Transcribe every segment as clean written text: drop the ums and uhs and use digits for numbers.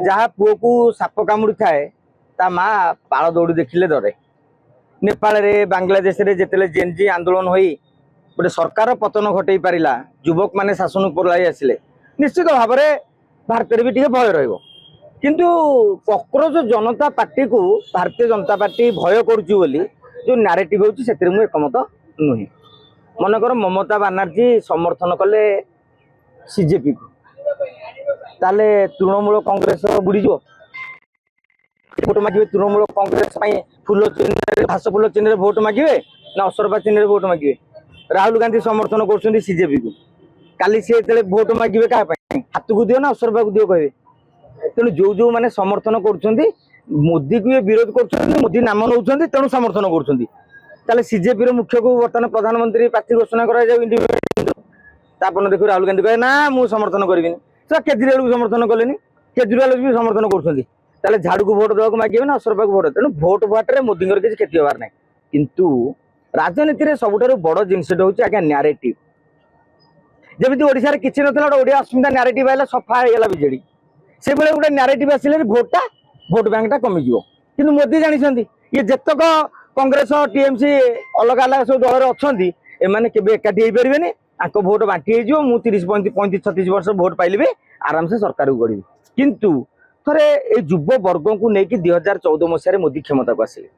जहाँ पुओ को साप कामुड़ी थाए ता माँ पाल दौड़ी देखिले डरे। नेपाल रे बांग्लादेश रे जेतेले जेनजी आंदोलन होई गोटे सरकार पतन घटई पारिला युवक माने शासन पलाई आसिले निश्चित भाव में भारत भी टे भय रहिबो। किंतु कॉकरोच जनता पार्टी को भारतीय जनता पार्टी भय करुची बोली जो नारेटिव होची सेतिर मु एकमत नुहे। मनकर ममता बनर्जी समर्थन कले सीजेपी को ताले तृणमूल कांग्रेस बुड़ी जो भोट मागे तृणमूल कांग्रेस फूल चिन्ह घास फूल चिन्ह भोट मागे ना असरपा चिन्ह भोट मागे। राहुल गांधी समर्थन कर सीजेपी को काली सी भोट मागे क्या हाथ को दियो ना असरपा को दियो कहे। तेणु जो जो मैंने समर्थन कर मोदी को ये विरोध कर मोदी नाम नौ तेणु समर्थन कर सीजेपी मुख्य को बर्तमान प्रधानमंत्री प्रार्थी घोषणा कर देखो राहुल गांधी कहे ना मुझे समर्थन करी केजरीवाल को समर्थन कले केजरीवाल भी समर्थन कर झाड़ू को भोट देवा मागे ना असरपा को भोट तेणु भोट भाटे मोदी किसी क्षति हबार ना। किंतु राजनीति में सबुठ बड़ जिनसा हूँ आज्ञा न्यारेटिव जमी ओडिशा रे किछि नथला ओडिया अस्मिता न्यारेटिव आइला सफा होगा बीजेडी से बेले गोटे न्यारेटिव आसिले भोट बैंक टा कमी जिवो। किंतु मोदी जानी ये जतक कांग्रेस टीएमसी अलग अलग सब दल अच्छा एमाने केबे एकाठी हो पारे आंको भोट बांटी हो मु 30 35 36 वर्ष भोट पाइली आराम से सरकार को गढ़ी। किंतु थे ये युव वर्ग को लेकिन 2014 मसीह मोदी क्षमता को आसिले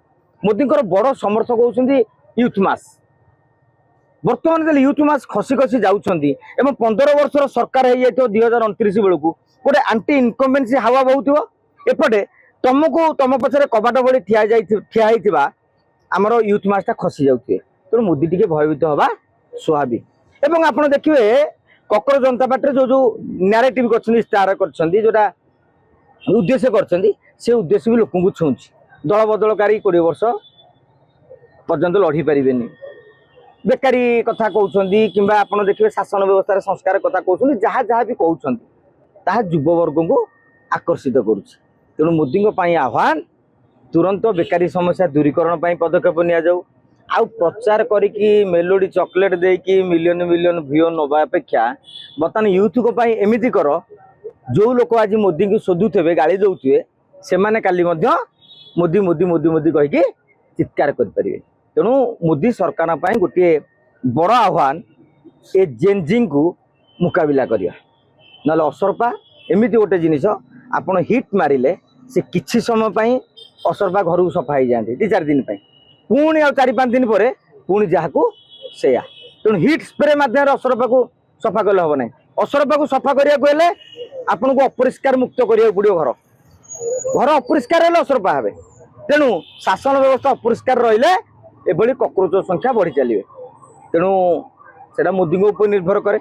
मोदी बड़ समर्थक होती यूथ मास बर्तमान यूथ मास खसी खसी जाऊँगी 15 वर्षर सरकार हो 2029 बेलू गोटे आंटी इनकम्बेन्सी हावा बहुत एपटे तुमको तुम पचर कबाट भली ठिया आमर यूथ मासटा खसी जाऊे तेणु मोदी टी भयभीत हवा स्वाभाविक। एवं आप देखिए कॉकरोच जनता पार्टी जो जो न्यारेटिव कर जोटा उद्देश्य कर उद्देश्य भी लोक छुँ दल बदलकारी 20 वर्ष पर्यंत लड़ी पारे बेकारी कथा कहते कि आप देखिए शासन व्यवस्था संस्कार कथा कहते जहाँ जहाँ भी कहते युव वर्ग को आकर्षित करुच्ची। तेणु मोदी आह्वान तुरंत बेकारी समस्या दूरीकरण पदक्षेप नियाजाऊ आउ प्रचार करी मेलोडी चॉकलेट देकी मिलियन मिलियन भ्यू नवा अपेक्षा बर्तमान यूथ को एमती कर जो लोक आज मोदी को शोधुवे गाड़ी दौथे से काली मोदी मोदी मोदी मोदी कहीकि चित्कार करें। तेणु मोदी सरकार गोटे बड़ आह्वान ए जेनजी को मुकाबिला करवा ना असरपा एमती गोटे जिनिस आप हिट मारे से किछि समय असरपा घर को सफा हो जाते 2-4 दिन पुणी आ 4-5 दिन पर पुणी जहाँ को सेया। तेणु हिट स्प्रे मध्यम असरपा को सफा कले हम ना असरपा को सफा करने आपन को अपरिष्कार मुक्त करा पड़ो घर अपरिष्कार असरपा हे। तेणु शासन व्यवस्था अपरिष्कार रही कॉकरोच संख्या बढ़ी चलिए तेणु से मोदी ऊपर निर्भर करे।